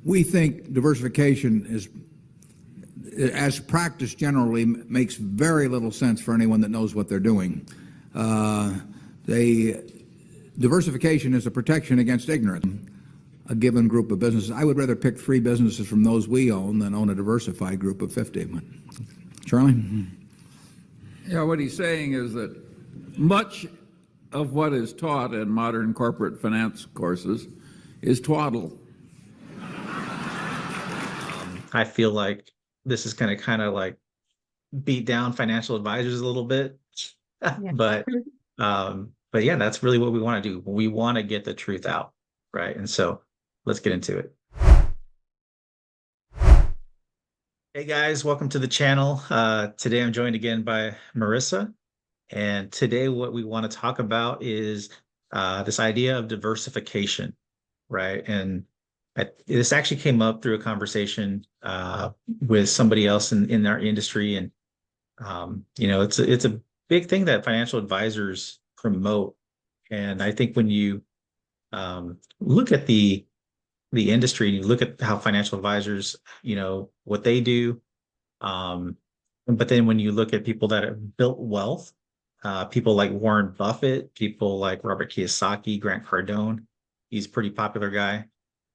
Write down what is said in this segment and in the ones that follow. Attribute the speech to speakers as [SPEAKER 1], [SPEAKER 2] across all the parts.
[SPEAKER 1] We think diversification is, as practiced generally, makes very little sense for anyone that knows what they're doing. Diversification is a protection against ignorance. A given group of businesses, I would rather pick 3 businesses from those we own than own a diversified group of 50. Charlie?
[SPEAKER 2] Yeah, what he's saying is that much of what is taught in modern corporate finance courses is twaddle.
[SPEAKER 3] I feel like this is going to kind of like beat down financial advisors a little bit,
[SPEAKER 4] Yeah.
[SPEAKER 3] but yeah, that's really what we want to do. We want to get the truth out, right? And so let's get into it. Hey guys, welcome to the channel. Today I'm joined again by Marissa, and today what we want to talk about is this idea of diversification, right? And this actually came up through a conversation with somebody else in our industry, and it's a big thing that financial advisors promote. And I think when you look at the industry and you look at how financial advisors, what they do, but then when you look at people that have built wealth, people like Warren Buffett, people like Robert Kiyosaki, Grant Cardone, he's a pretty popular guy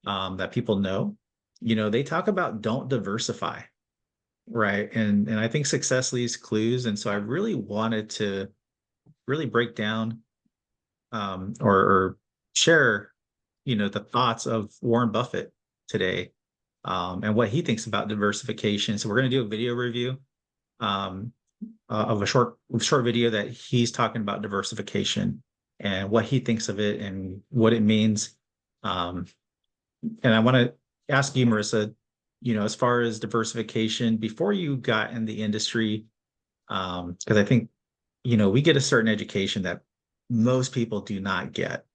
[SPEAKER 3] that people know, they talk about don't diversify, right? And I think success leaves clues. And so I really wanted to really break down or share, the thoughts of Warren Buffett today and what he thinks about diversification. So we're going to do a video review of a short video that he's talking about diversification and what he thinks of it and what it means. And I want to ask you, Marissa, as far as diversification, before you got in the industry, because I think, we get a certain education that most people do not get,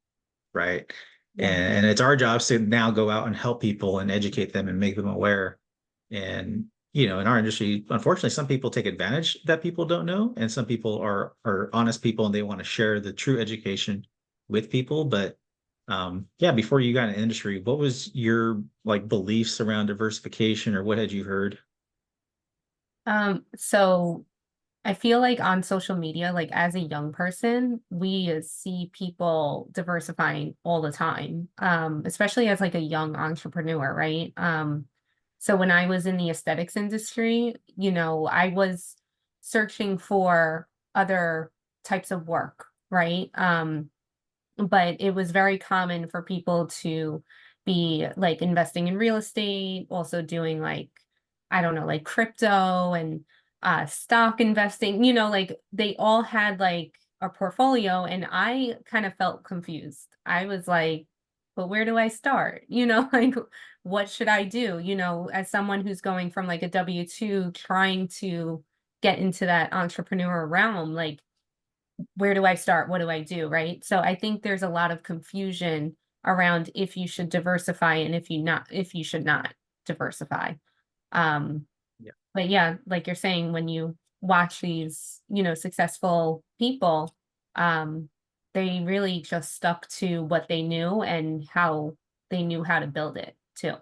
[SPEAKER 3] right? Yeah. And it's our job to now go out and help people and educate them and make them aware. And, in our industry, unfortunately, some people take advantage that people don't know. And some people are honest people and they want to share the true education with people. But before you got in the industry, what was your beliefs around diversification, or what had you heard?
[SPEAKER 4] So I feel like on social media, like as a young person, we see people diversifying all the time, especially as like a young entrepreneur, right? So when I was in the aesthetics industry, I was searching for other types of work, right? But it was very common for people to be like investing in real estate, also doing I don't know, like crypto and stock investing, like they all had like a portfolio, and I kind of felt confused. I was like, but where do I start? Like what should I do? As someone who's going from like a W-2 trying to get into that entrepreneur realm, like where do I start? What do I do? Right. So I think there's a lot of confusion around if you should diversify and if you should not diversify. But yeah, like you're saying, when you watch these, successful people, they really just stuck to what they knew and how they knew how to build it too.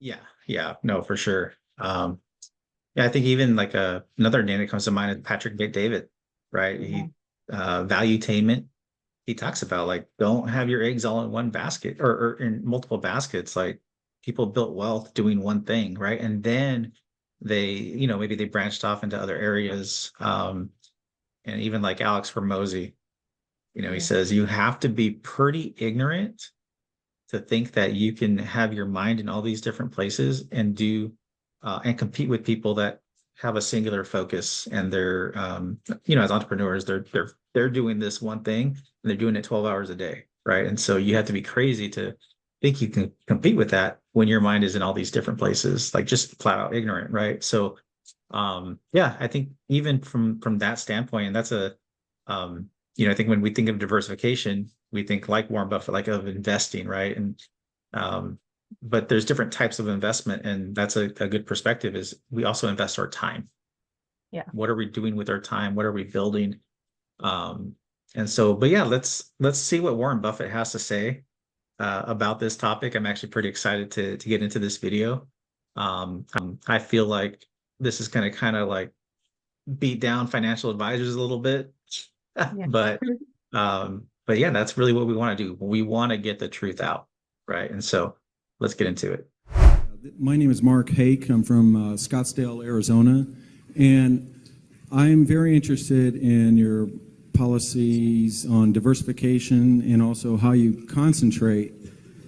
[SPEAKER 3] Yeah, no, for sure. I think even like another name that comes to mind is Patrick David, right? He valuetainment. He talks about don't have your eggs all in one basket or in multiple baskets. Like people built wealth doing one thing, right? And then they, maybe they branched off into other areas. And even like Alex Hormozy, he says you have to be pretty ignorant to think that you can have your mind in all these different places and do and compete with people that have a singular focus, and they're as entrepreneurs, they're doing this one thing and they're doing it 12 hours a day, right? And so you have to be crazy to think you can compete with that when your mind is in all these different places, like just flat out ignorant, right? So I think even from that standpoint, and that's I think when we think of diversification, we think like Warren Buffett, like of investing, right? And but there's different types of investment, and that's a good perspective. Is we also invest our time.
[SPEAKER 4] Yeah.
[SPEAKER 3] What are we doing with our time? What are we building? And so, but yeah, let's see what Warren Buffett has to say about this topic. I'm actually pretty excited to get into this video. I feel like this is going to kind of like beat down financial advisors a little bit,
[SPEAKER 4] Yeah.
[SPEAKER 3] but yeah, that's really what we want to do. We want to get the truth out, right? And so let's get into it.
[SPEAKER 5] My name is Mark Hake. I'm from Scottsdale, Arizona, and I'm very interested in your policies on diversification and also how you concentrate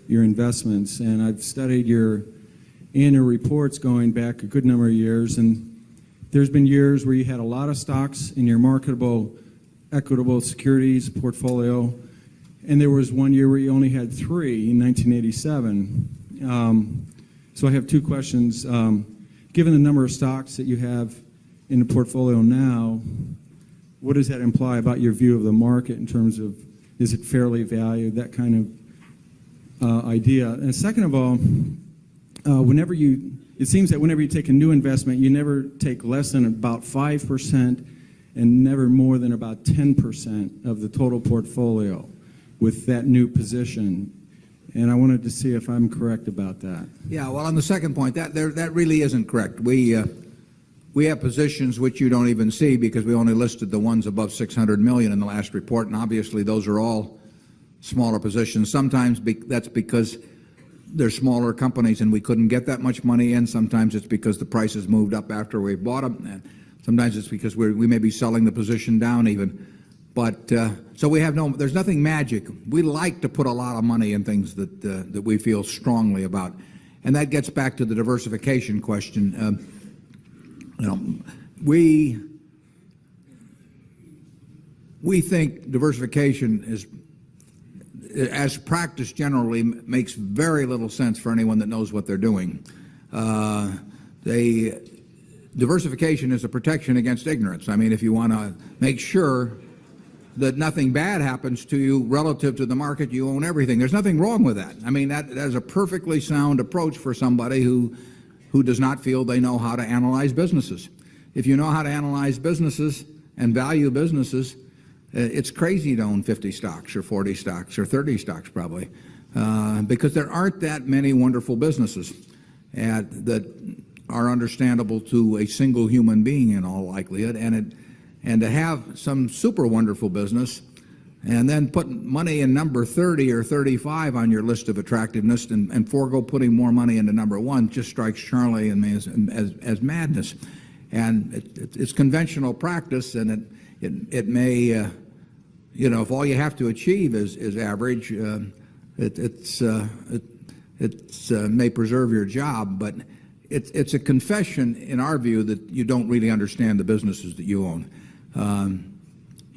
[SPEAKER 5] your investments. And I've studied your annual reports going back a good number of years, and there's been years where you had a lot of stocks in your marketable, equitable securities portfolio, and there was one year where you only had 3 in 1987. So I have 2 questions. Given the number of stocks that you have in the portfolio now, what does that imply about your view of the market in terms of, is it fairly valued, that kind of idea? And second of all, it seems that whenever you take a new investment, you never take less than about 5% and never more than about 10% of the total portfolio with that new position. And I wanted to see if I'm correct about that.
[SPEAKER 1] Yeah, well, on the second point, that really isn't correct. We have positions which you don't even see because we only listed the ones above 600 million in the last report, and obviously those are all smaller positions. Sometimes that's because they're smaller companies and we couldn't get that much money in. Sometimes it's because the prices moved up after we bought them. And sometimes it's because we may be selling the position down even. But so there's nothing magic. We like to put a lot of money in things that we feel strongly about. And that gets back to the diversification question. We think diversification is, as practiced generally, makes very little sense for anyone that knows what they're doing. Diversification is a protection against ignorance. I mean, if you want to make sure that nothing bad happens to you relative to the market, you own everything. There's nothing wrong with that. I mean, that is a perfectly sound approach for somebody who does not feel they know how to analyze businesses. If you know how to analyze businesses and value businesses, it's crazy to own 50 stocks or 40 stocks or 30 stocks probably, because there aren't that many wonderful businesses that are understandable to a single human being in all likelihood. And to have some super wonderful business and then put money in number 30 or 35 on your list of attractiveness and forego putting more money into number 1 just strikes Charlie and me as madness. And it's conventional practice, and it may, if all you have to achieve is average, it may preserve your job, but it's a confession in our view that you don't really understand the businesses that you own. On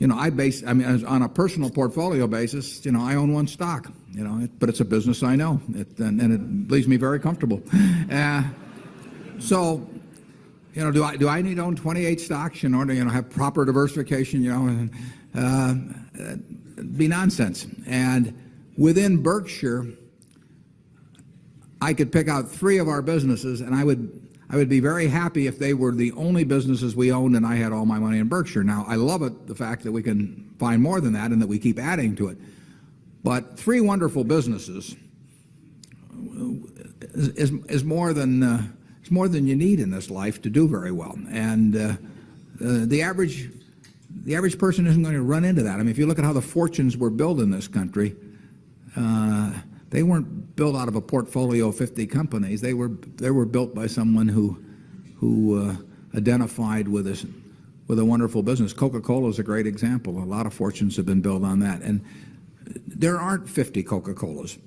[SPEAKER 1] a personal portfolio basis, I own 1 stock, but it's a business I know, and it leaves me very comfortable. So, do I need to own 28 stocks in order to, have proper diversification? It'd be nonsense. And within Berkshire, I could pick out 3 of our businesses, and I would be very happy if they were the only businesses we owned and I had all my money in Berkshire. Now, I love the fact that we can find more than that and that we keep adding to it. But 3 wonderful businesses is more than you need in this life to do very well. And the average person isn't going to run into that. I mean, if you look at how the fortunes were built in this country, they weren't built out of a portfolio of 50 companies. They were built by someone who identified with a wonderful business. Coca-Cola is a great example. A lot of fortunes have been built on that. And there aren't 50 Coca-Colas.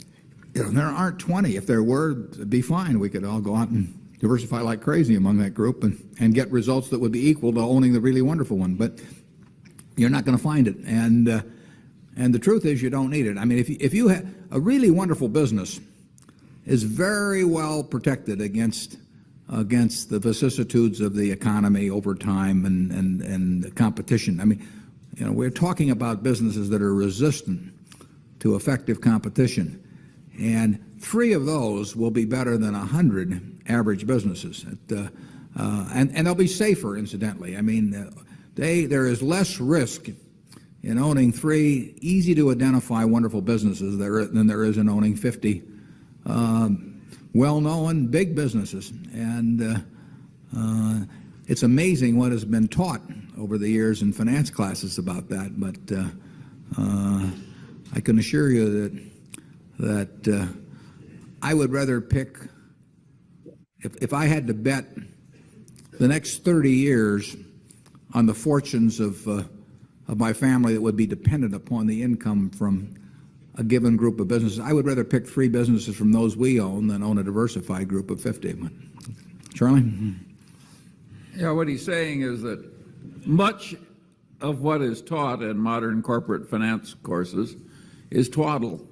[SPEAKER 1] There aren't 20. If there were, it'd be fine. We could all go out and diversify like crazy among that group and get results that would be equal to owning the really wonderful one. But you're not going to find it. And the truth is you don't need it. I mean, if you have a really wonderful business is very well protected against the vicissitudes of the economy over time and the competition. I mean, we're talking about businesses that are resistant to effective competition, and 3 of those will be better than 100 average businesses, and they'll be safer, incidentally. I mean, there is less risk in owning 3 easy to identify wonderful businesses than there is in owning 50 well-known big businesses. And it's amazing what has been taught over the years in finance classes about that. But I can assure you that I would rather pick, if I had to bet the next 30 years on the fortunes of my family that would be dependent upon the income from a given group of businesses, I would rather pick 3 businesses from those we own than own a diversified group of 50. Charlie?
[SPEAKER 2] Yeah, what he's saying is that much of what is taught in modern corporate finance courses is twaddle.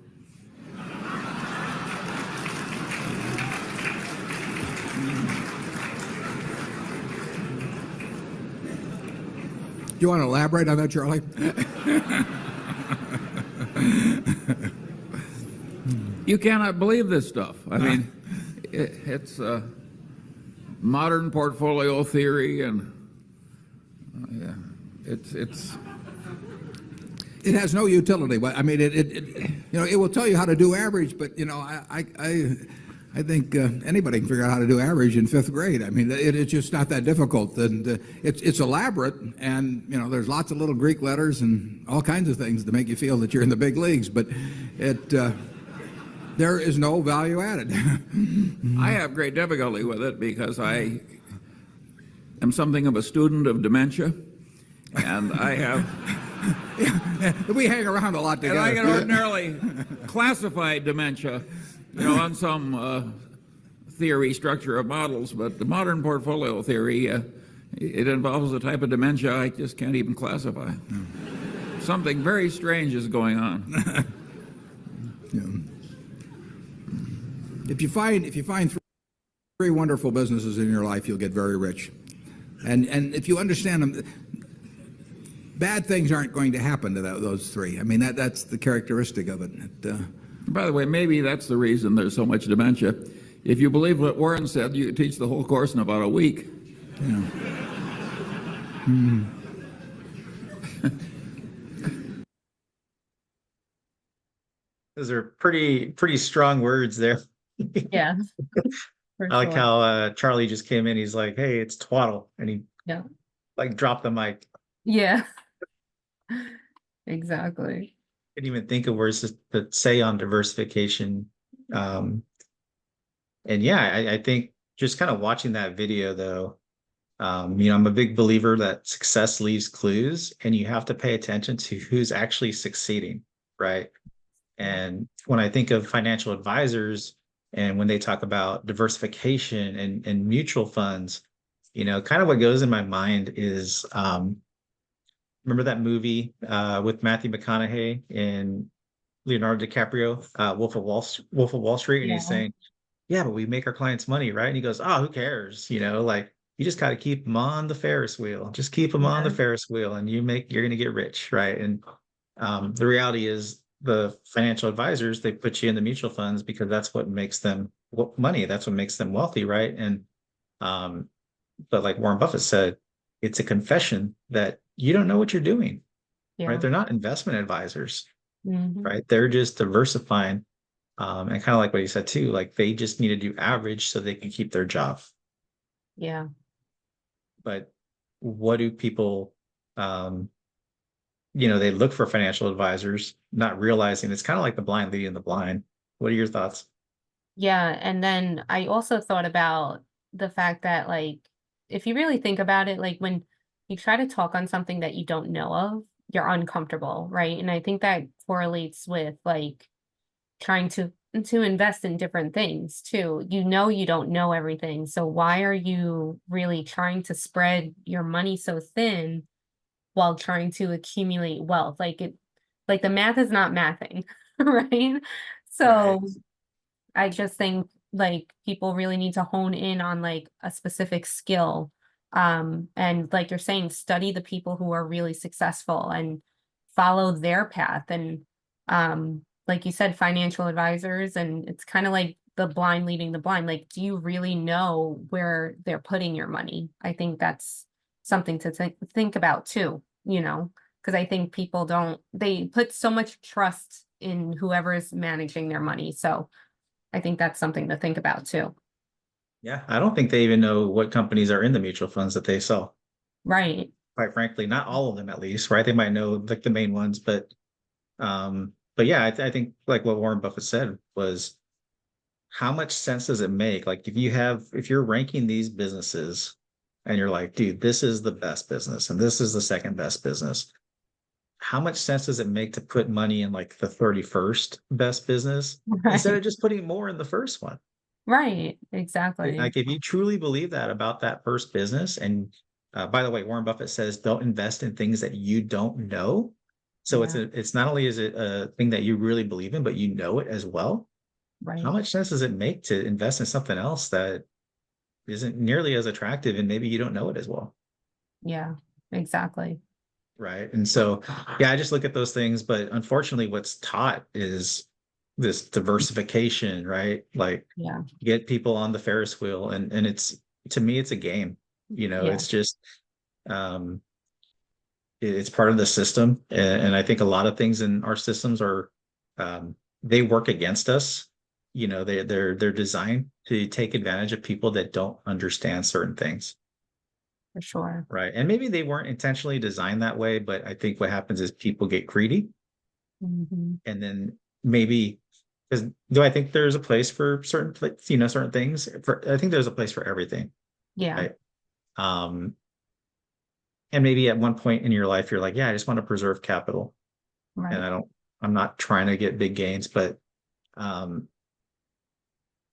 [SPEAKER 1] Do you want to elaborate on that, Charlie?
[SPEAKER 2] You cannot believe this stuff. I mean, it's modern portfolio theory, and yeah,
[SPEAKER 1] It has no utility. But I mean, it will tell you how to do average. But I think anybody can figure out how to do average in 5th grade. I mean, it's just not that difficult. And it's elaborate, and there's lots of little Greek letters and all kinds of things to make you feel that you're in the big leagues. But there is no value added.
[SPEAKER 2] I have great difficulty with it because I am something of a student of dementia, and I have.
[SPEAKER 1] We hang around a lot together.
[SPEAKER 2] And I can ordinarily classify dementia, on some theory structure of models, but the modern portfolio theory, it involves a type of dementia I just can't even classify. Something very strange is going on.
[SPEAKER 1] If you find 3 wonderful businesses in your life, you'll get very rich. And if you understand them, bad things aren't going to happen to those 3. I mean, that's the characteristic of it.
[SPEAKER 2] By the way, maybe that's the reason there's so much dementia. If you believe what Warren said, you could teach the whole course in about a week.
[SPEAKER 1] Yeah.
[SPEAKER 3] Those are pretty strong words there.
[SPEAKER 4] Yeah. For
[SPEAKER 3] I like
[SPEAKER 4] sure.
[SPEAKER 3] how Charlie just came in. He's like, "Hey, it's twaddle," and he
[SPEAKER 4] Yeah.
[SPEAKER 3] dropped the mic.
[SPEAKER 4] Yeah. Exactly.
[SPEAKER 3] Didn't even think of words to say on diversification. And yeah, I think just kind of watching that video though, I'm a big believer that success leaves clues, and you have to pay attention to who's actually succeeding, right? And when I think of financial advisors and when they talk about diversification and mutual funds, kind of what goes in my mind is, remember that movie with Matthew McConaughey and Leonardo DiCaprio, Wolf of Wall Street, and he's
[SPEAKER 4] Yeah.
[SPEAKER 3] saying, "Yeah, but we make our clients money, right?" And he goes, "Oh, who cares? You just got to keep them on the Ferris wheel. Just keep them on the
[SPEAKER 4] Yeah.
[SPEAKER 3] Ferris wheel, and you're going to get rich, right?" And the reality is, the financial advisors, they put you in the mutual funds because that's what makes them money. That's what makes them wealthy, right? And but like Warren Buffett said, it's a confession that you don't know what you're doing,
[SPEAKER 4] Yeah.
[SPEAKER 3] right? They're not investment advisors,
[SPEAKER 4] Mhm.
[SPEAKER 3] right? They're just diversifying. And kind of like what he said too, like they just need to do average so they can keep their job.
[SPEAKER 4] Yeah.
[SPEAKER 3] But what do people, they look for financial advisors, not realizing it's kind of like the blind leading the blind. What are your thoughts?
[SPEAKER 4] Yeah. And then I also thought about the fact that, like, if you really think about it, like when you try to talk on something that you don't know of, you're uncomfortable, right? And I think that correlates with like trying to invest in different things too. You don't know everything. So why are you really trying to spread your money so thin while trying to accumulate wealth? Like the math is not mathing, right? So I just think like people really need to hone in on like a specific skill. And like you're saying, study the people who are really successful and follow their path. And like you said, financial advisors, and it's kind of like the blind leading the blind. Like, do you really know where they're putting your money? I think that's something to think about too, because because I think people they put so much trust in whoever's managing their money. So I think that's something to think about too.
[SPEAKER 3] Yeah, I don't think they even know what companies are in the mutual funds that they sell.
[SPEAKER 4] Right.
[SPEAKER 3] Quite frankly, not all of them at least, right? They might know like the main ones, but yeah, I think like what Warren Buffett said was, how much sense does it make? Like if you're ranking these businesses and you're like, dude, this is the best business and this is the second best business, how much sense does it make to put money in like the 31st best business instead
[SPEAKER 4] Right.
[SPEAKER 3] of just putting more in the first one?
[SPEAKER 4] Right. Exactly.
[SPEAKER 3] Like if you truly believe that about that first business, and by the way, Warren Buffett says don't invest in things that you don't know. So
[SPEAKER 4] Yeah.
[SPEAKER 3] it's not only is it a thing that you really believe in, but you know it as well. How
[SPEAKER 4] Right.
[SPEAKER 3] much sense does it make to invest in something else that isn't nearly as attractive and maybe you don't know it as well?
[SPEAKER 4] Yeah. Exactly.
[SPEAKER 3] Right. And so, yeah, I just look at those things, but unfortunately, what's taught is this diversification, right? Like
[SPEAKER 4] Yeah.
[SPEAKER 3] get people on the Ferris wheel. And to me, it's a game.
[SPEAKER 4] Yeah.
[SPEAKER 3] It's just, um, it's part of the system. And I think a lot of things in our systems are, they work against us. They're designed to take advantage of people that don't understand certain things.
[SPEAKER 4] For sure.
[SPEAKER 3] Right. And maybe they weren't intentionally designed that way, but I think what happens is people get greedy.
[SPEAKER 4] Hmm.
[SPEAKER 3] And then maybe, because do I think there's a place for certain things? I think there's a place for everything.
[SPEAKER 4] Yeah.
[SPEAKER 3] Right. Um, and maybe at one point in your life, you're like, yeah, I just want to preserve capital. And
[SPEAKER 4] Right.
[SPEAKER 3] I'm not trying to get big gains, but um,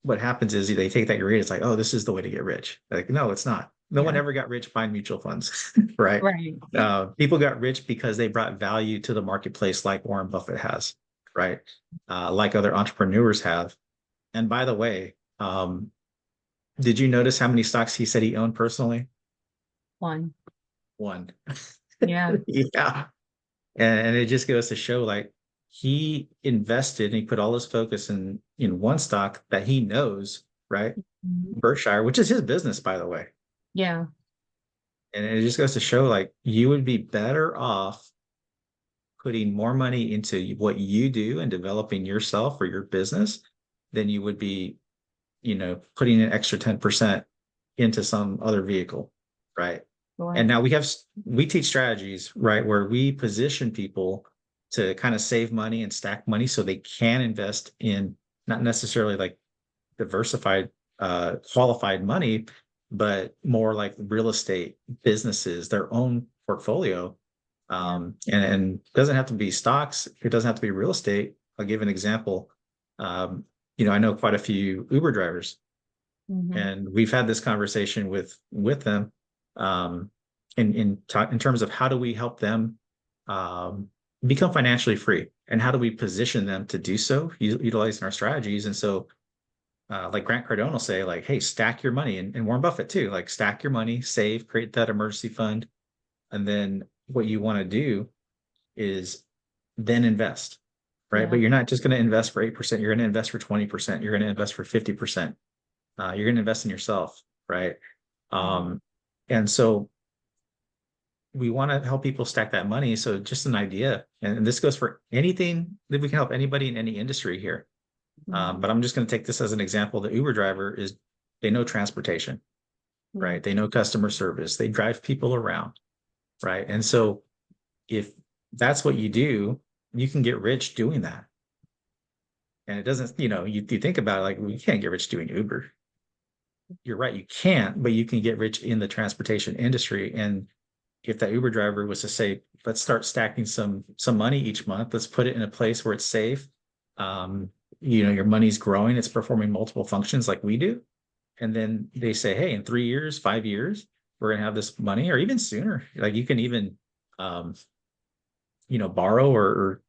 [SPEAKER 3] what happens is they take that greed. It's like, oh, this is the way to get rich. Like, no, it's not. No one
[SPEAKER 4] Yeah.
[SPEAKER 3] ever got rich buying mutual funds, right?
[SPEAKER 4] Right.
[SPEAKER 3] People got rich because they brought value to the marketplace, like Warren Buffett has, right? Like other entrepreneurs have. And by the way, did you notice how many stocks he said he owned personally?
[SPEAKER 4] One.
[SPEAKER 3] One.
[SPEAKER 4] Yeah.
[SPEAKER 3] Yeah. And it just goes to show like he invested and he put all his focus in one stock that he knows, right?
[SPEAKER 4] Mhm.
[SPEAKER 3] Berkshire, which is his business, by the way.
[SPEAKER 4] Yeah.
[SPEAKER 3] And it just goes to show like you would be better off putting more money into what you do and developing yourself or your business than you would be, putting an extra 10% into some other vehicle, right? And
[SPEAKER 4] Sure.
[SPEAKER 3] now we teach strategies, right, where we position people to kind of save money and stack money so they can invest in not necessarily like diversified, qualified money, but more like real estate businesses, their own portfolio.
[SPEAKER 4] Yeah.
[SPEAKER 3] And it doesn't have to be stocks. It doesn't have to be real estate. I'll give an example. Um, I know quite a few Uber drivers,
[SPEAKER 4] Hmm.
[SPEAKER 3] and we've had this conversation with them, in terms of how do we help them become financially free, and how do we position them to do so, utilizing our strategies. And so like Grant Cardone will say, like, hey, stack your money, and Warren Buffett too, like stack your money, save, create that emergency fund. And then what you want to do is then invest, right?
[SPEAKER 4] Yeah.
[SPEAKER 3] But you're not just going to invest for 8%. You're going to invest for 20%. You're going to invest for 50%. You're going to invest in yourself, right?
[SPEAKER 4] Mhm.
[SPEAKER 3] And so we want to help people stack that money. So just an idea, and this goes for anything that we can help anybody in any industry here.
[SPEAKER 4] Mhm.
[SPEAKER 3] But I'm just going to take this as an example. The Uber driver they know transportation,
[SPEAKER 4] Yeah.
[SPEAKER 3] right? They know customer service. They drive people around, right? And so if that's what you do, you can get rich doing that. And it doesn't, you think about it like, well, you can't get rich doing Uber. You're right, you can't, but you can get rich in the transportation industry. And if that Uber driver was to say, let's start stacking some money each month, let's put it in a place where it's safe. Your money's growing, it's performing multiple functions like we do. And then they say, hey, in 3 years, 5 years, we're going to have this money, or even sooner. Like you can even, um, borrow or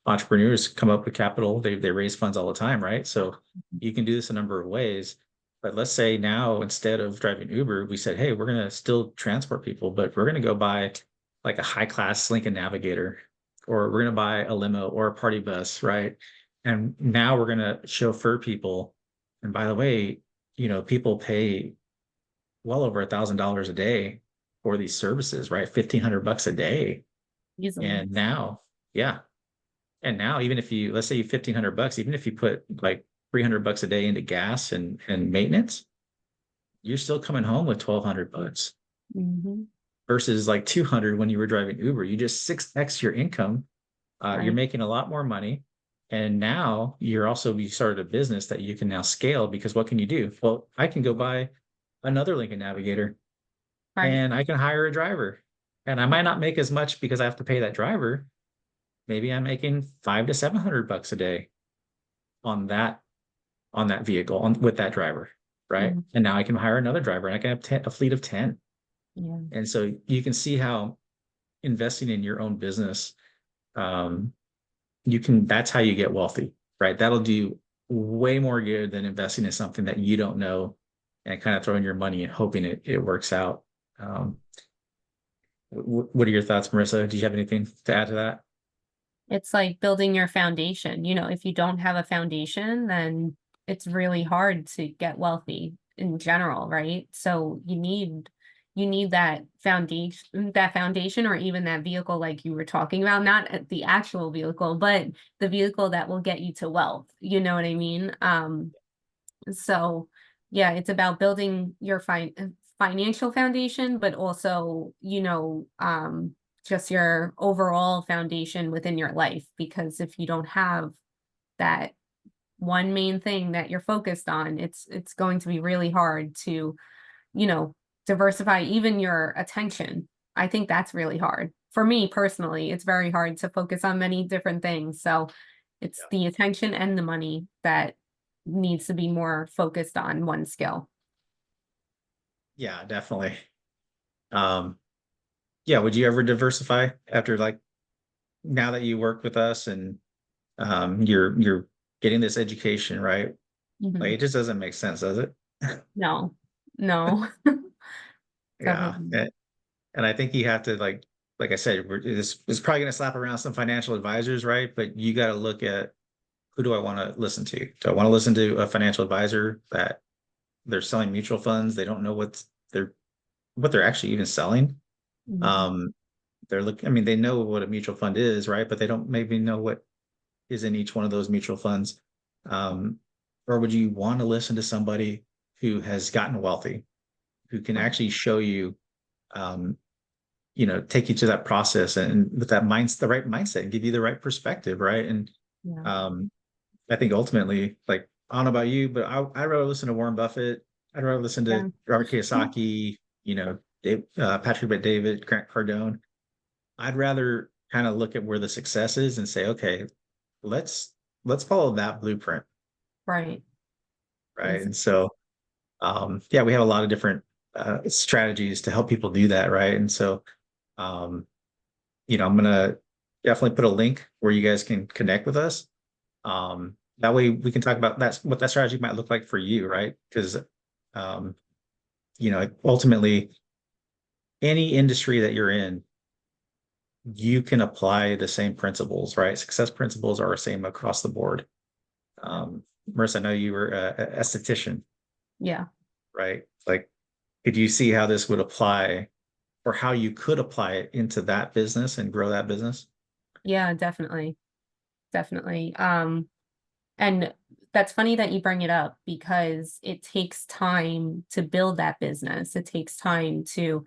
[SPEAKER 3] entrepreneurs come up with capital. They raise funds all the time, right? So you can do this a number of ways. But let's say now, instead of driving Uber, we said, hey, we're going to still transport people, but we're going to go buy like a high class Lincoln Navigator, or we're going to buy a limo or a party bus, right? And now we're going to chauffeur people. And by the way, people pay well over $1,000 a day for these services, right? $1,500 a day.
[SPEAKER 4] Easily.
[SPEAKER 3] And now, yeah. And now, even if you, let's say you $1,500, even if you put like $300 a day into gas and maintenance, you're still coming home with $1,200
[SPEAKER 4] Mm-hmm.
[SPEAKER 3] versus like 200 when you were driving Uber. You just 6x your income. You're
[SPEAKER 4] Right.
[SPEAKER 3] making a lot more money. And now you started a business that you can now scale, because what can you do? Well, I can go buy another Lincoln Navigator
[SPEAKER 4] Right.
[SPEAKER 3] and I can hire a driver. And I might not make as much because I have to pay that driver. Maybe I'm making $500 to $700 a day on that vehicle with that driver, right?
[SPEAKER 4] Mhm.
[SPEAKER 3] And now I can hire another driver and I can have a fleet of 10.
[SPEAKER 4] Yeah.
[SPEAKER 3] And so you can see how investing in your own business, that's how you get wealthy, right? That'll do way more good than investing in something that you don't know and kind of throwing your money and hoping it works out. What are your thoughts, Marissa? Do you have anything to add to that?
[SPEAKER 4] It's like building your foundation. If you don't have a foundation, then it's really hard to get wealthy in general, right? So you need that foundation, or even that vehicle like you were talking about, not the actual vehicle, but the vehicle that will get you to wealth. You know what I mean? So yeah, it's about building your financial foundation, but also, just your overall foundation within your life. Because if you don't have that one main thing that you're focused on, it's going to be really hard to, you know, diversify even your attention. I think that's really hard. For me personally, it's very hard to focus on many different things. So it's the attention and the money that needs to be more focused on one skill.
[SPEAKER 3] Yeah, definitely. Yeah, would you ever diversify after, like, now that you work with us and you're getting this education, right? Like,
[SPEAKER 4] Mhm.
[SPEAKER 3] it just doesn't make sense, does it?
[SPEAKER 4] No, no,
[SPEAKER 3] Yeah.
[SPEAKER 4] definitely.
[SPEAKER 3] And I think you have to, like I said, it's probably going to slap around some financial advisors, right? But you got to look at, who do I want to listen to? Do I want to listen to a financial advisor that they're selling mutual funds? They don't know what they're actually even selling.
[SPEAKER 4] Mhm.
[SPEAKER 3] Um, I mean, they know what a mutual fund is, right? But they don't maybe know what is in each one of those mutual funds. Um, or would you want to listen to somebody who has gotten wealthy, who can
[SPEAKER 4] Right.
[SPEAKER 3] actually show you, um, take you to that process, and with that the right mindset, and give you the right perspective, right? And
[SPEAKER 4] Yeah.
[SPEAKER 3] um, I think ultimately, like, I don't know about you, but I'd rather listen to Warren Buffett. I'd rather listen
[SPEAKER 4] Yeah.
[SPEAKER 3] to Robert Kiyosaki, Patrick Bet-David, Grant Cardone. I'd rather kind of look at where the success is and say, okay, let's follow that blueprint,
[SPEAKER 4] Right.
[SPEAKER 3] right?
[SPEAKER 4] Ex-
[SPEAKER 3] And so, yeah, we have a lot of different strategies to help people do that, right? And so, um, I'm gonna definitely put a link where you guys can connect with us. That way we can talk about what that strategy might look like for you, right? Because, um, ultimately, any industry that you're in, you can apply the same principles, right? Success principles are the same across the board. Marissa, I know you were a esthetician,
[SPEAKER 4] Yeah.
[SPEAKER 3] right? Like, could you see how this would apply, or how you could apply it into that business and grow that business?
[SPEAKER 4] Yeah, definitely. Definitely. And that's funny that you bring it up, because it takes time to build that business. It takes time to,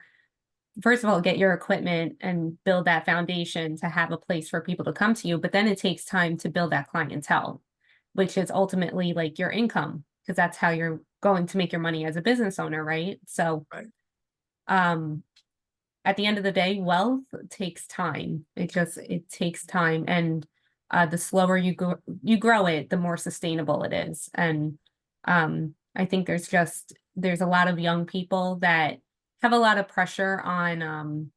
[SPEAKER 4] first of all, get your equipment and build that foundation to have a place for people to come to you. But then it takes time to build that clientele, which is ultimately like your income, because that's how you're going to make your money as a business owner, right? So,
[SPEAKER 3] Right.
[SPEAKER 4] um, at the end of the day, wealth takes time. It takes time, and the slower you grow it, the more sustainable it is. And I think there's a lot of young people that have a lot of pressure on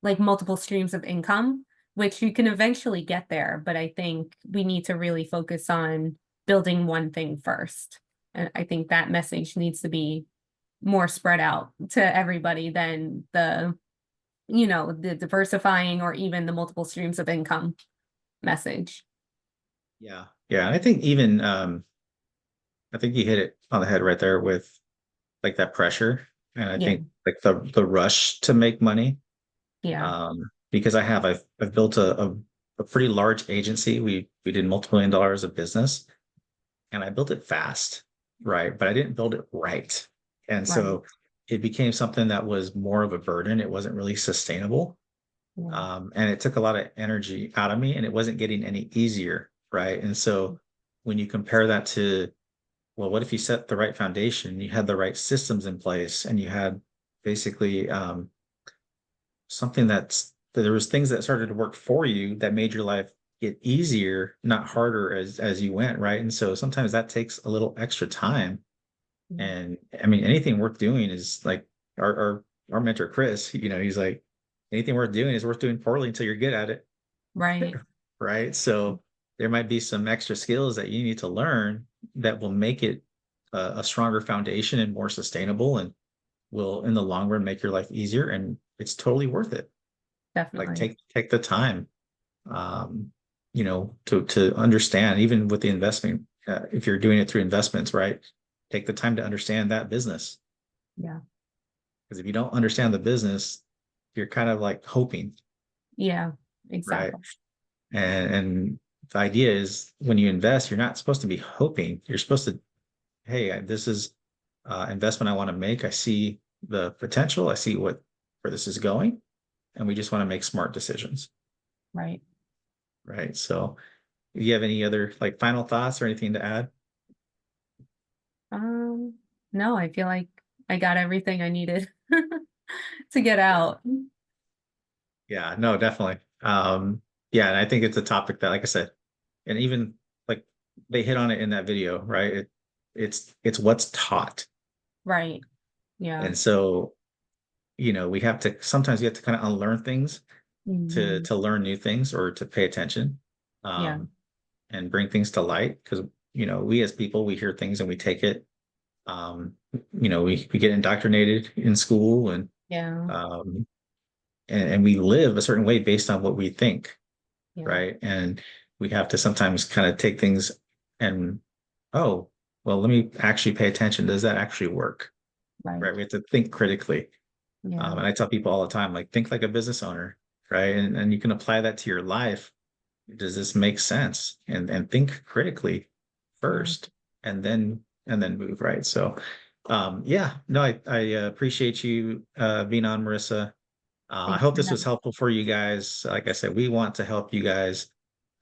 [SPEAKER 4] like multiple streams of income, which you can eventually get there. But I think we need to really focus on building one thing first. And I think that message needs to be more spread out to everybody than the diversifying or even the multiple streams of income message.
[SPEAKER 3] Yeah. Yeah. I think even, I think you hit it on the head right there with, like, that pressure. And I
[SPEAKER 4] Yeah.
[SPEAKER 3] think like the rush to make money,
[SPEAKER 4] Yeah.
[SPEAKER 3] because I've built a pretty large agency. We did multi-million-dollar of business, and I built it fast, right? But I didn't build it right. And
[SPEAKER 4] Right.
[SPEAKER 3] so it became something that was more of a burden. It wasn't really sustainable.
[SPEAKER 4] Yeah.
[SPEAKER 3] And it took a lot of energy out of me, and it wasn't getting any easier, right? And so when you compare that to, well, what if you set the right foundation, you had the right systems in place, and you had basically something that there was things that started to work for you that made your life get easier, not harder as you went, right? And so sometimes that takes a little extra time.
[SPEAKER 4] Yeah.
[SPEAKER 3] And I mean, anything worth doing is like our mentor Chris, he's like, anything worth doing is worth doing poorly until you're good at it,
[SPEAKER 4] Right.
[SPEAKER 3] right? So there might be some extra skills that you need to learn that will make it a stronger foundation and more sustainable, and will in the long run make your life easier, and it's totally worth it. Like
[SPEAKER 4] Definitely.
[SPEAKER 3] take the time, um, to understand, even with the investment, if you're doing it through investments, right? Take the time to understand that business.
[SPEAKER 4] Yeah.
[SPEAKER 3] Because if you don't understand the business, you're kind of like hoping,
[SPEAKER 4] Yeah.
[SPEAKER 3] right?
[SPEAKER 4] Exactly.
[SPEAKER 3] And the idea is when you invest, you're not supposed to be hoping. You're supposed to, hey, this is investment I want to make. I see the potential. I see where this is going, and we just want to make smart decisions,
[SPEAKER 4] Right.
[SPEAKER 3] right? So, do you have any other like final thoughts or anything to add?
[SPEAKER 4] Um, no, I feel like I got everything I needed to get out.
[SPEAKER 3] Yeah, no, definitely. Yeah, and I think it's a topic that, like I said, and even like they hit on it in that video, right? It's what's taught.
[SPEAKER 4] Right. Yeah.
[SPEAKER 3] And so, we have to sometimes you have to kind of unlearn things to
[SPEAKER 4] Mhm.
[SPEAKER 3] to learn new things, or to pay attention,
[SPEAKER 4] Yeah.
[SPEAKER 3] um, and bring things to light, because we as people, we hear things and we take it. We get indoctrinated in school,
[SPEAKER 4] Yeah.
[SPEAKER 3] um, and we live a certain way based on what we think,
[SPEAKER 4] Yeah.
[SPEAKER 3] right? And we have to sometimes kind of take things and, oh, well, let me actually pay attention. Does that actually work?
[SPEAKER 4] Right.
[SPEAKER 3] Right? We have to think critically.
[SPEAKER 4] Yeah.
[SPEAKER 3] And I tell people all the time, like, think like a business owner, right? And you can apply that to your life. Does this make sense? And think critically
[SPEAKER 4] Yeah.
[SPEAKER 3] first, and then move, right? So, yeah, no, I appreciate you being on, Marissa. I
[SPEAKER 4] Thanks
[SPEAKER 3] hope
[SPEAKER 4] for
[SPEAKER 3] this was
[SPEAKER 4] having.
[SPEAKER 3] helpful for you guys. Like I said, we want to help you guys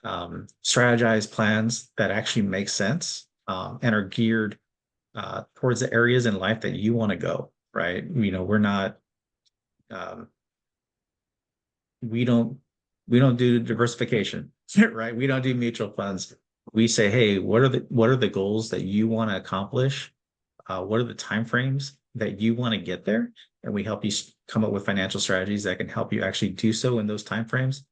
[SPEAKER 3] strategize plans that actually make sense, and are geared towards the areas in life that you want to go, right? We're not, um, we don't, we don't do diversification, right? We don't do mutual funds. We say, hey, what are the goals that you want to accomplish? What are the timeframes that you want to get there? And we help you come up with financial strategies that can help you actually do so in those timeframes.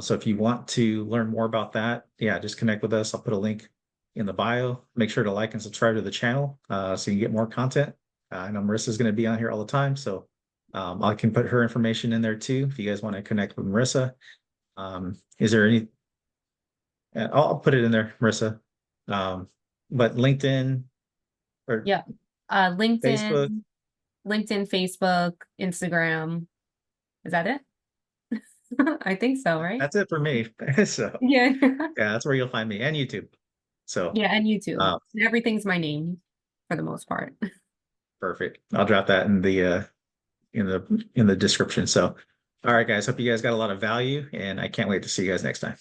[SPEAKER 3] So if you want to learn more about that, yeah, just connect with us. I'll put a link in the bio. Make sure to like and subscribe to the channel, so you can get more content. I know Marissa's going to be on here all the time, so I can put her information in there too if you guys want to connect with Marissa. Is there any? I'll put it in there, Marissa. But LinkedIn or
[SPEAKER 4] Yeah.
[SPEAKER 3] Facebook.
[SPEAKER 4] LinkedIn, Facebook, Instagram. Is that it? I think so, right?
[SPEAKER 3] That's it for me. So
[SPEAKER 4] Yeah.
[SPEAKER 3] yeah, that's where you'll find me, and YouTube. So
[SPEAKER 4] Yeah, and YouTube.
[SPEAKER 3] uh,
[SPEAKER 4] Everything's my name for the most part.
[SPEAKER 3] perfect. I'll drop that in the description. So all right, guys. Hope you guys got a lot of value, and I can't wait to see you guys next time.